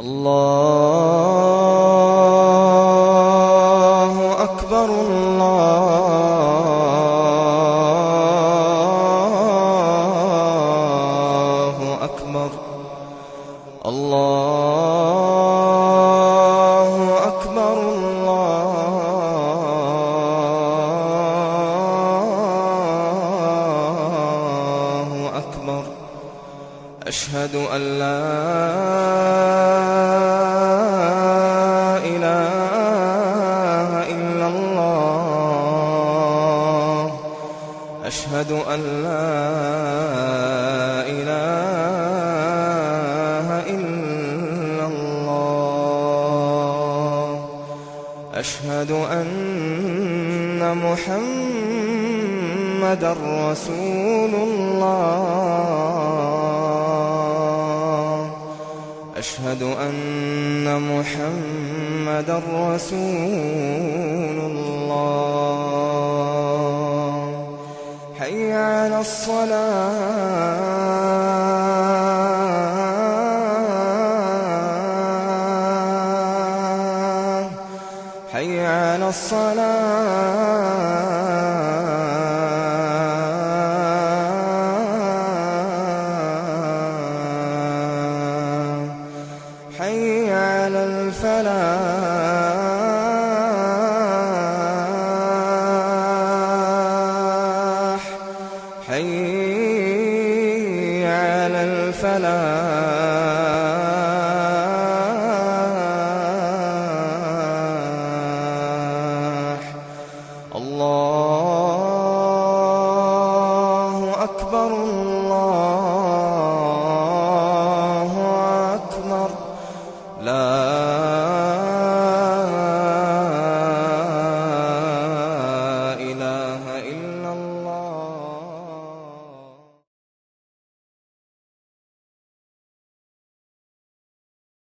الله أكبر الله أكبر الله أكبر الله أكبر. أشهد أن لا إله إلا الله. أشهد أن لا إله إلا الله. أشهد أن محمدًا رسول الله. أشهد أن محمدًا رسول الله. حي على الصلاة حي على الصلاة حي على الفلاح حي على الفلاح. الله أكبر الله أكبر. لا إله إلا الله.